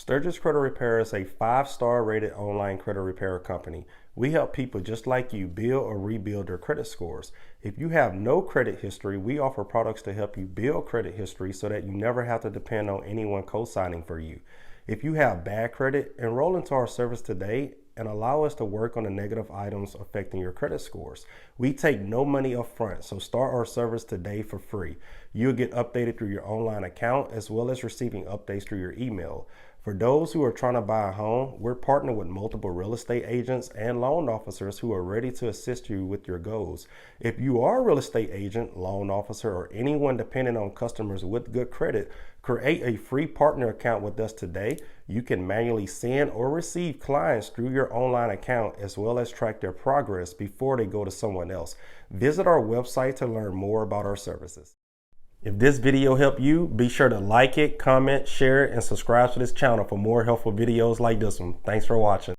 Stirgus Credit Repair is a 5-star rated online credit repair company. We help people just like you build or rebuild their credit scores. If you have no credit history, we offer products to help you build credit history so that you never have to depend on anyone co-signing for you. If you have bad credit, enroll into our service today and allow us to work on the negative items affecting your credit scores. We take no money up front, so start our service today for free. You'll get updated through your online account as well as receiving updates through your email. For those who are trying to buy a home, we're partnered with multiple real estate agents and loan officers who are ready to assist you with your goals. If you are a real estate agent, loan officer, or anyone dependent on customers with good credit, create a free partner account with us today. You can manually send or receive clients through your online account as well as track their progress before they go to someone else. Visit our website to learn more about our services. If this video helped you, be sure to like it, comment, share it, and subscribe to this channel for more helpful videos like this one. Thanks for watching.